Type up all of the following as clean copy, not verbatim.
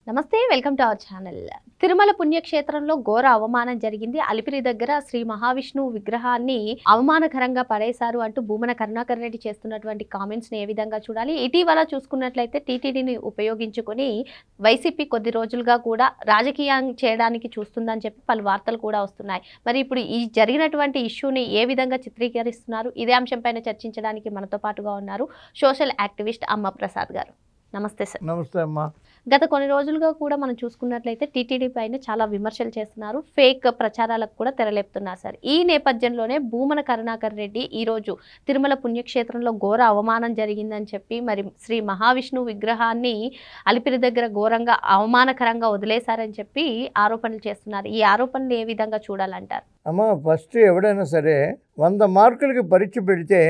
నమస్తే welcome to our channel. Tirumala పుణ్యక్షేత్రంలో ఘోర అవమానం జరిగింది. అలిపిరి దగ్గర శ్రీ మహావిష్ణువు విగ్రహాన్ని అవమానకరంగా పడేశారు అంటూ భూమన కరుణాకర్ రెడ్డి చేస్తున్నటువంటి కామెంట్స్ ని ఏ విధంగా చూడాలి? ఇటీవల చూసుకున్నట్లయితే టీటీడీని ఉపయోగించుకొని వైసీపీ కొద్ది రోజులుగా కూడా రాజకీయం చేయడానికి చూస్తుందని చెప్పి పలు వార్తలు కూడా వస్తున్నాయి. మరి ఇప్పుడు ఈ జరిగినటువంటి ఇష్యూని ఏ విధంగా చిత్రీకరిస్తున్నారు? ఇదే అంశంపైన చర్చించడానికి మనతో పాటుగా ఉన్నారు సోషల్ యాక్టివిస్ట్ అమ్మ ప్రసాద్ గారు. నమస్తే సార్. నమస్తే అమ్మా. గత కొన్ని రోజులుగా కూడా మనం చూసుకున్నట్లయితే టీటీడీ పైన చాలా విమర్శలు చేస్తున్నారు, ఫేక్ ప్రచారాలకు కూడా తెరలేపుతున్నారు సార్. ఈ నేపథ్యంలోనే భూమన కరుణాకర్ రెడ్డి ఈరోజు తిరుమల పుణ్యక్షేత్రంలో ఘోర అవమానం జరిగిందని చెప్పి మరి శ్రీ మహావిష్ణువు విగ్రహాన్ని అలిపిరి దగ్గర ఘోరంగా అవమానకరంగా వదిలేశారని చెప్పి ఆరోపణలు చేస్తున్నారు. ఈ ఆరోపణలు ఏ విధంగా చూడాలంటారు? అమ్మ, ఫస్ట్ ఎవడైనా సరే 100 మార్కులకి పరీక్ష పెడితే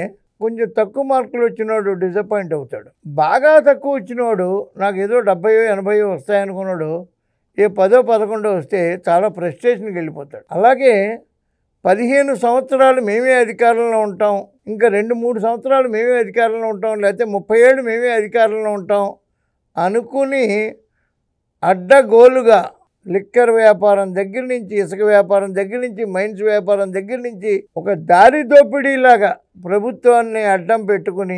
కొంచెం తక్కువ మార్కులు వచ్చినవాడు డిసప్పాయింట్ అవుతాడు. బాగా తక్కువ వచ్చినవాడు నాకు ఏదో 70-80 వస్తాయనుకున్నాడు ఏ 10-11 వస్తే చాలా ఫ్రస్ట్రేషన్కి వెళ్ళిపోతాడు. అలాగే 15 సంవత్సరాలు మేమే అధికారంలో ఉంటాం, ఇంకా 2-3 సంవత్సరాలు మేమే అధికారంలో ఉంటాం, లేకపోతే 30 ఏళ్ళు మేమే అధికారంలో ఉంటాం అనుకుని అడ్డగోలుగా లిక్కర్ వ్యాపారం దగ్గర నుంచి, ఇసుక వ్యాపారం దగ్గర నుంచి, మైన్స్ వ్యాపారం దగ్గర నుంచి ఒక దారి దోపిడీలాగా ప్రభుత్వాన్ని అడ్డం పెట్టుకుని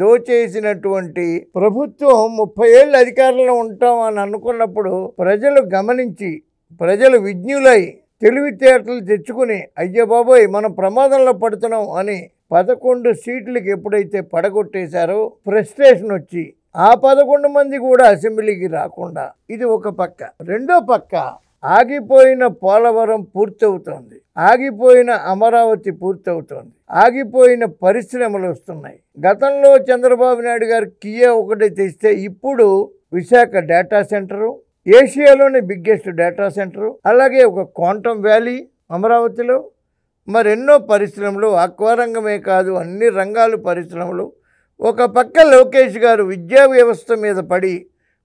దోచేసినటువంటి ప్రభుత్వం 30 ఏళ్ళు అధికారంలో ఉంటాం అని అనుకున్నప్పుడు ప్రజలు గమనించి, ప్రజలు విజ్ఞులై తెలివితేటలు తెచ్చుకుని అయ్యో బాబోయ్ మనం ప్రమాదంలో పడుతున్నాం అని 11 సీట్లకి ఎప్పుడైతే పడగొట్టేశారో ఫ్రస్ట్రేషన్ వచ్చి ఆ 11 మంది కూడా అసెంబ్లీకి రాకుండా ఇది ఒక పక్క. రెండో పక్క ఆగిపోయిన పోలవరం పూర్తవుతోంది, ఆగిపోయిన అమరావతి పూర్తవుతోంది, ఆగిపోయిన పరిశ్రమలు వస్తున్నాయి. గతంలో చంద్రబాబు నాయుడు గారు కియా ఒకటి తెస్తే ఇప్పుడు విశాఖ డేటా సెంటరు, ఏషియాలోని బిగ్గెస్ట్ డేటా సెంటరు, అలాగే ఒక క్వాంటమ్ వ్యాలీ అమరావతిలో, మరెన్నో పరిశ్రమలు, అక్వారంగమే కాదు అన్ని రంగాలు పరిశ్రమలు. ఒక పక్క లోకేష్ గారు విద్యా వ్యవస్థ మీద పడి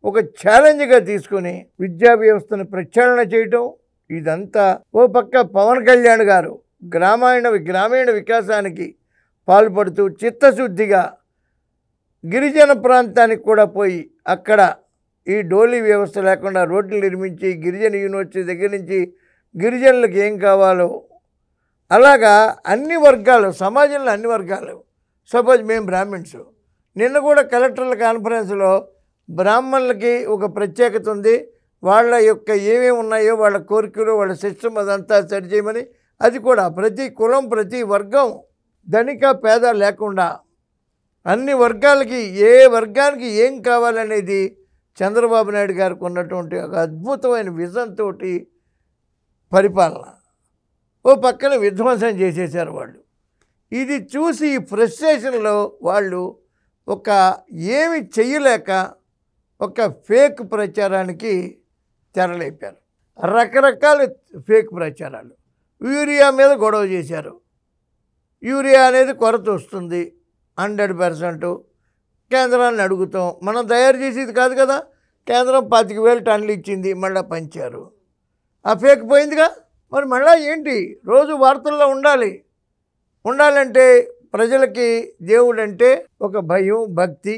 ఒక ఛాలెంజ్గా తీసుకుని విద్యా వ్యవస్థను ప్రక్షాళన చేయటం, ఇదంతా. ఓ పక్క పవన్ కళ్యాణ్ గారు గ్రామీణ వికాసానికి పాల్పడుతూ చిత్తశుద్ధిగా గిరిజన ప్రాంతానికి కూడా పోయి అక్కడ ఈ డోలీ వ్యవస్థ లేకుండా రోడ్లు నిర్మించి గిరిజన యూనివర్సిటీ దగ్గర నుంచి గిరిజనులకు ఏం కావాలో అలాగా అన్ని వర్గాలు, సమాజంలో అన్ని వర్గాలు. సపోజ్ మేము బ్రాహ్మిన్స్, నిన్న కూడా కలెక్టర్ల కాన్ఫరెన్స్లో బ్రాహ్మణులకి ఒక ప్రత్యేకత ఉంది, వాళ్ళ యొక్క ఏమేమి ఉన్నాయో వాళ్ళ కోరికలు వాళ్ళ సిస్టమ్ అదంతా సరి చేయమని, అది కూడా ప్రతి కులం ప్రతి వర్గం ధనిక పేద లేకుండా అన్ని వర్గాలకి ఏ వర్గానికి ఏం కావాలనేది చంద్రబాబు నాయుడు గారికి ఉన్నటువంటి ఒక అద్భుతమైన విజన్ తోటి పరిపాలన. ఓ పక్కన విధ్వంసం చేసేసారు వాళ్ళు. ఇది చూసి ఫ్రస్ట్రేషన్లో వాళ్ళు ఒక ఏమి చెయ్యలేక ఒక ఫేక్ ప్రచారానికి తెరలేపారు. రకరకాల ఫేక్ ప్రచారాలు. యూరియా మీద గొడవ చేశారు. యూరియా అనేది కొరత వస్తుంది 100%. కేంద్రాన్ని అడుగుతాం, మనం తయారు చేసేది కాదు కదా, కేంద్రం 25,000 టన్నులు ఇచ్చింది, మళ్ళీ పంచారు. ఆ ఫేక్ పోయిందిగా. మరి మళ్ళీ ఏంటి, రోజు వార్తల్లో ఉండాలంటే ప్రజలకి దేవుడు అంటే ఒక భయం, భక్తి,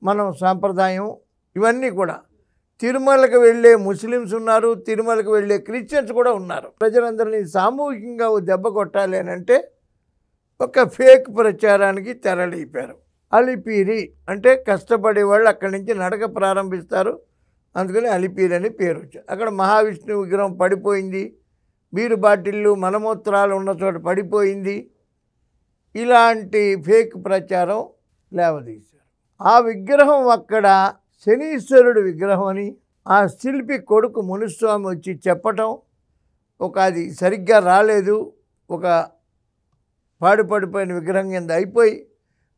మనం సాంప్రదాయం, ఇవన్నీ కూడా. తిరుమలకు వెళ్ళే ముస్లిమ్స్ ఉన్నారు, తిరుమలకు వెళ్ళే క్రిస్టియన్స్ కూడా ఉన్నారు. ప్రజలందరినీ సామూహికంగా దెబ్బ కొట్టాలి అని అంటే ఒక ఫేక్ ప్రచారానికి తెరలేపారు. అలిపిరి అంటే కష్టపడే వాళ్ళు అక్కడి నుంచి నడక ప్రారంభిస్తారు, అందుకని అలిపిరి అని పేరు వచ్చింది. అక్కడ మహావిష్ణువు విగ్రహం పడిపోయింది, బీరు బాటిళ్ళు మలమూత్రాలు ఉన్న చోట పడిపోయింది. ఇలాంటి ఫేక్ ప్రచారం లేవదీశారు. ఆ విగ్రహం అక్కడ శనీశ్వరుడు విగ్రహం అని ఆ శిల్పి కొడుకు మునుస్వామి వచ్చి చెప్పటం, అది సరిగ్గా రాలేదు, ఒక పాడుపడిపోయిన విగ్రహం కింద అయిపోయి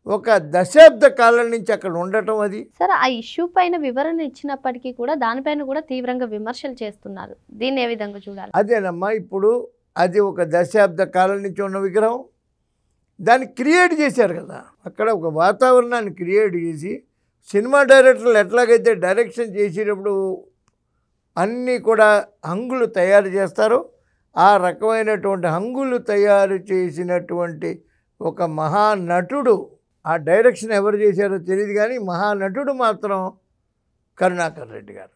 ఒక దశాబ్ద కాలం నుంచి అక్కడ ఉండటం. అది సార్, ఆ ఇష్యూ పైన వివరణ ఇచ్చినప్పటికీ కూడా దానిపైన కూడా తీవ్రంగా విమర్శలు చేస్తున్నారు. దీన్ని ఏ విధంగా చూడాలి? అదేనమ్మా, ఇప్పుడు అది ఒక దశాబ్ద కాలం నుంచి ఉన్న విగ్రహం, దాన్ని క్రియేట్ చేశారు కదా, అక్కడ ఒక వాతావరణాన్ని క్రియేట్ చేసి సినిమా డైరెక్టర్లు ఎట్లాగైతే డైరెక్షన్ చేసేటప్పుడు అన్నీ కూడా హంగులు తయారు చేస్తారో ఆ రకమైనటువంటి హంగులు తయారు చేసినటువంటి ఒక మహానటుడు, ఆ డైరెక్షన్ ఎవరు చేశారో తెలియదు కానీ మహానటుడు మాత్రం కరుణాకర్ రెడ్డి గారు.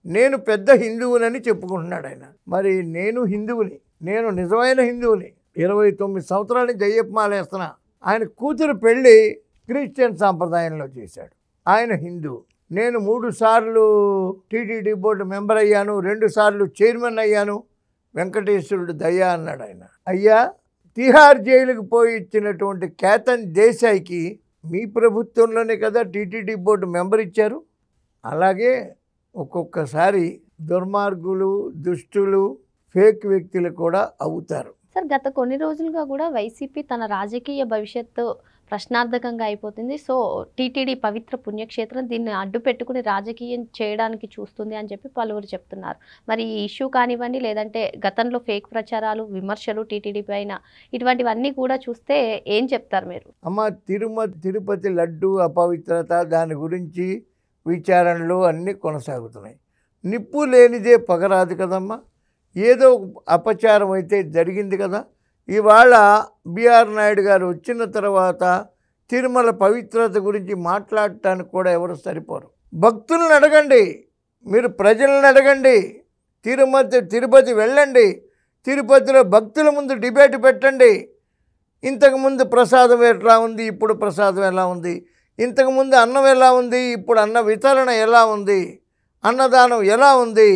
నేను పెద్ద హిందువునని చెప్పుకుంటున్నాడు ఆయన. మరి నేను హిందువుని, నేను నిజమైన హిందువుని, 29 సంవత్సరాల నుంచి అయ్యప్ప మాల వేస్తున్నా. ఆయన కూతురు పెళ్ళి క్రిస్టియన్ సాంప్రదాయంలో చేశాడు. ఆయన హిందువు. నేను 3 సార్లు టీటీడీ బోర్డు మెంబర్ అయ్యాను, 2 సార్లు చైర్మన్ అయ్యాను, వెంకటేశ్వరుడు దయ్యా అన్నాడు ఆయన. అయ్యా, తిహార్ జైలుకు పోయి ఇచ్చినటువంటి కేతన్ దేశాయికి మీ ప్రభుత్వంలోనే కదా టీటీడీ బోర్డు మెంబర్ ఇచ్చారు. అలాగే ఒక్కొక్కసారి దుర్మార్గులు, దుష్టులు, ఫేక్ వ్యక్తులు కూడా అవుతారు. సార్, గత కొన్ని రోజులుగా కూడా వైసీపీ తన రాజకీయ భవిష్యత్తు ప్రశ్నార్థకంగా అయిపోతుంది. సో టీటీడీ పవిత్ర పుణ్యక్షేత్రం దీన్ని అడ్డు పెట్టుకుని రాజకీయం చేయడానికి చూస్తుంది అని చెప్పి పలువురు చెప్తున్నారు. మరి ఈ ఇష్యూ కానివ్వండి, లేదంటే గతంలో ఫేక్ ప్రచారాలు, విమర్శలు టీటీడీ పైన, ఇటువంటివన్నీ కూడా చూస్తే ఏం చెప్తారు మీరు? అమ్మ, తిరుపతి లడ్డు అపవిత్రత, దాని గురించి విచారణలు అన్నీ కొనసాగుతున్నాయి. నిప్పు లేనిదే పగరాదు కదమ్మా. ఏదో అపచారం అయితే జరిగింది కదా. ఇవాళ బిఆర్ నాయుడు గారు వచ్చిన తర్వాత తిరుమల పవిత్రత గురించి మాట్లాడటానికి కూడా ఎవరు సరిపోరు. భక్తులను అడగండి, మీరు ప్రజలను అడగండి, తిరుపతి వెళ్ళండి, తిరుపతిలో భక్తుల ముందు డిబేట్ పెట్టండి. ఇంతకుముందు ప్రసాదం ఎట్లా ఉంది, ఇప్పుడు ప్రసాదం ఎలా ఉంది, ఇంతకుముందు అన్నం ఎలా ఉంది, ఇప్పుడు అన్న వితరణ ఎలా ఉంది, అన్నదానం ఎలా ఉంది,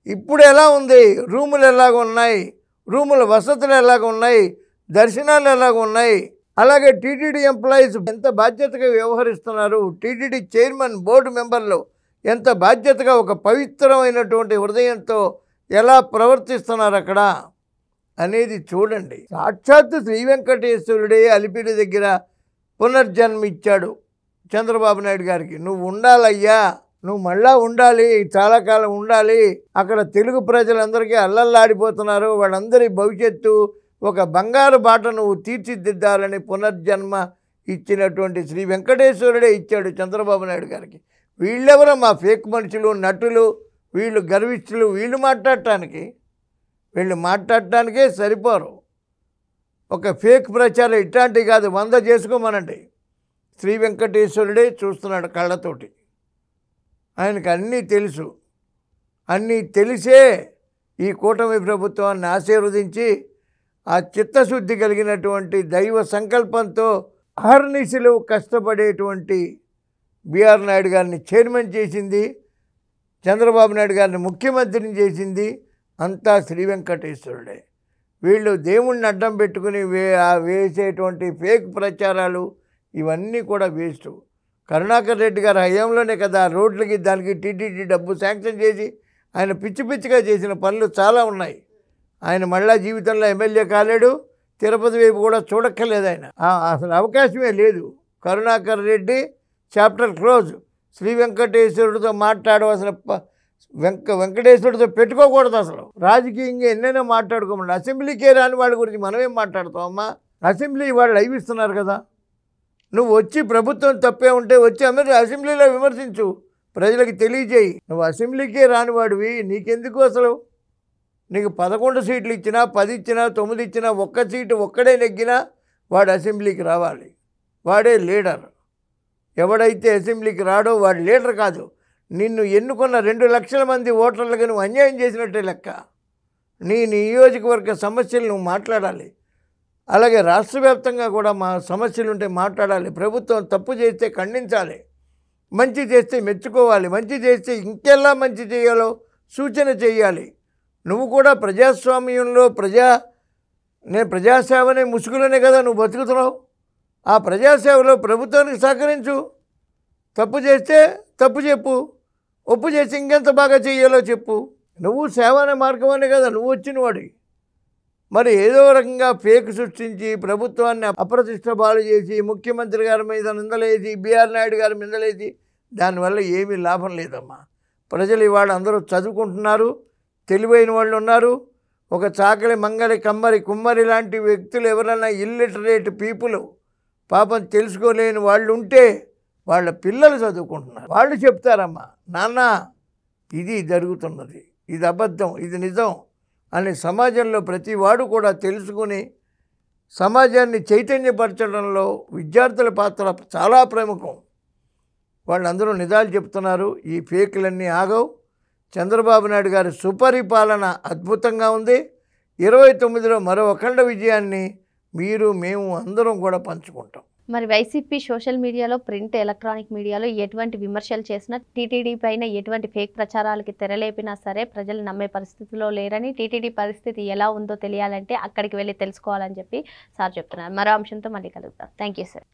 ఇప్పుడు ఎలా ఉంది, రూములు ఎలాగ ఉన్నాయి, రూముల వసతులు ఎలాగ ఉన్నాయి, దర్శనాలు ఎలాగ ఉన్నాయి, అలాగే టీటీడీ ఎంప్లాయీస్ ఎంత బాధ్యతగా వ్యవహరిస్తున్నారు, టీటీడీ చైర్మన్, బోర్డు మెంబర్లు ఎంత బాధ్యతగా ఒక పవిత్రమైనటువంటి హృదయంతో ఎలా ప్రవర్తిస్తున్నారు అక్కడ అనేది చూడండి. సాక్షాత్తు శ్రీ వెంకటేశ్వరుడే అలిపిరి దగ్గర పునర్జన్మ ఇచ్చాడు చంద్రబాబు నాయుడు గారికి. నువ్వు ఉండాలయ్యా, నువ్వు మళ్ళా ఉండాలి, చాలా కాలం ఉండాలి. అక్కడ తెలుగు ప్రజలందరికీ అల్లల్లాడిపోతున్నారు, వాళ్ళందరి భవిష్యత్తు ఒక బంగారు బాట నువ్వు తీర్చిదిద్దాలని పునర్జన్మ ఇచ్చినటువంటి శ్రీ వెంకటేశ్వరుడే ఇచ్చాడు చంద్రబాబు నాయుడు గారికి. వీళ్ళెవరో మా ఫేక్ మనుషులు, నటులు, వీళ్ళు గర్విష్ఠులు, వీళ్ళు మాట్లాడటానికే సరిపోరు. ఒక ఫేక్ ప్రచారం ఇట్లాంటివి కాదు, 100 చేసుకోమనండి. శ్రీ వెంకటేశ్వరుడే చూస్తున్నాడు కళ్ళతోటి. ఆయనకు అన్నీ తెలుసు. అన్నీ తెలిసే ఈ కూటమి ప్రభుత్వాన్ని ఆశీర్వదించి ఆ చిత్తశుద్ధి కలిగినటువంటి దైవ సంకల్పంతో అహర్నిశలు కష్టపడేటువంటి బిఆర్ నాయుడు గారిని చైర్మన్ చేసింది, చంద్రబాబు నాయుడు గారిని ముఖ్యమంత్రిని చేసింది అంతా శ్రీ వెంకటేశ్వరుడే. వీళ్ళు దేవుణ్ణి అడ్డం పెట్టుకుని వేసేటువంటి ఫేక్ ప్రచారాలు ఇవన్నీ కూడా వేస్ట్. కరుణాకర్ రెడ్డి గారి హయాంలోనే కదా రోడ్లకి దానికి టీటీడీ డబ్బు శాంక్షన్ చేసి ఆయన పిచ్చి పిచ్చిగా చేసిన పనులు చాలా ఉన్నాయి. ఆయన మళ్ళా జీవితంలో ఎమ్మెల్యే కాలేడు, తిరుపతి వైపు కూడా చూడక్కర్లేదు. ఆయన అసలు అవకాశమే లేదు. Karunakar Reddy chapter close. శ్రీ వెంకటేశ్వరుడితో అసలు వెంకటేశ్వరుడితో పెట్టుకోకూడదు. అసలు రాజకీయంగా ఎన్నైనా మాట్లాడుకోమండి. అసెంబ్లీకే రాని వాళ్ళ గురించి మనమేం మాట్లాడతామమ్మా? అసెంబ్లీ వాళ్ళు లైవ్ ఇస్తున్నారు కదా. నువ్వు వచ్చి ప్రభుత్వం తప్పే ఉంటే వచ్చి అసెంబ్లీలో విమర్శించు, ప్రజలకు తెలియజేయి. నువ్వు అసెంబ్లీకే రానివాడివి, నీకెందుకు అసలు? నీకు 11 సీట్లు ఇచ్చినా, 10 ఇచ్చినా, 9 ఇచ్చినా, ఒక్క సీటు ఒక్కడే నెగ్గినా వాడు అసెంబ్లీకి రావాలి. వాడే లీడర్. ఎవడైతే అసెంబ్లీకి రాడో వాడు లీడర్ కాదు. నిన్ను ఎన్నుకున్న 2 లక్షల మంది ఓటర్లకు నువ్వు అన్యాయం చేసినట్టే లెక్క. నీ నియోజకవర్గ సమస్యలు నువ్వు మాట్లాడాలి. అలాగే రాష్ట్ర వ్యాప్తంగా కూడా మా సమస్యలు ఉంటే మాట్లాడాలి. ప్రభుత్వం తప్పు చేస్తే ఖండించాలి, మంచి చేస్తే మెచ్చుకోవాలి, మంచి చేస్తే ఇంకెలా మంచి చేయాలో సూచన చేయాలి. నువ్వు కూడా ప్రజాస్వామ్యంలో నేను ప్రజాసేవనే ముసుగులోనే కదా నువ్వు బతుకుతున్నావు. ఆ ప్రజాసేవలో ప్రభుత్వానికి సహకరించు. తప్పు చేస్తే తప్పు చెప్పు, ఒప్పు చేసి ఇంకెంత బాగా చేయాలో చెప్పు. నువ్వు సేవ అనే మార్గం అనే కదా నువ్వు వచ్చిన వాడి. మరి ఏదో రకంగా ఫేక్ సృష్టించి ప్రభుత్వాన్ని అప్రతిష్ట బాలు చేసి ముఖ్యమంత్రి గారి మీద నిందలేసి బిఆర్ నాయుడు గారి నిందలేసి దానివల్ల ఏమీ లాభం లేదమ్మా. ప్రజలు ఇవాళ అందరూ చదువుకుంటున్నారు, తెలివైన వాళ్ళు ఉన్నారు. ఒక చాకలి, మంగలి, కమ్మరి, కుమ్మరి లాంటి వ్యక్తులు ఎవరైనా ఇల్లిటరేట్ పీపుల్ పాపం తెలుసుకోలేని వాళ్ళు ఉంటే వాళ్ళ పిల్లలు చదువుకుంటున్నారు. వాళ్ళు చెప్తారమ్మా, నాన్న ఇది జరుగుతున్నది, ఇది అబద్ధం, ఇది నిజం అని సమాజంలో ప్రతి వాడు కూడా తెలుసుకుని సమాజాన్ని చైతన్యపరచడంలో విద్యార్థుల పాత్ర చాలా ప్రముఖం. వాళ్ళందరూ నిజాలు చెప్తున్నారు. ఈ ఫేకులన్నీ ఆగవు. చంద్రబాబు నాయుడు గారి సుపరిపాలన అద్భుతంగా ఉంది. 29లో మరో అఖండ విజయాన్ని మేము అందరం కూడా పంచుకుంటాం. మరి వైసీపీ సోషల్ మీడియాలో, ప్రింట్, ఎలక్ట్రానిక్ మీడియాలో ఎటువంటి విమర్శలు చేసినా, టీటీడీ పైన ఎటువంటి ఫేక్ ప్రచారాలకి తెరలేపినా సరే ప్రజలు నమ్మే పరిస్థితిలో లేరని, టీటీడీ పరిస్థితి ఎలా ఉందో తెలియాలంటే అక్కడికి వెళ్ళి తెలుసుకోవాలని చెప్పి సార్ చెప్తున్నారు. మరో అంశంతో మళ్ళీ కలుద్దాం. Thank you sir.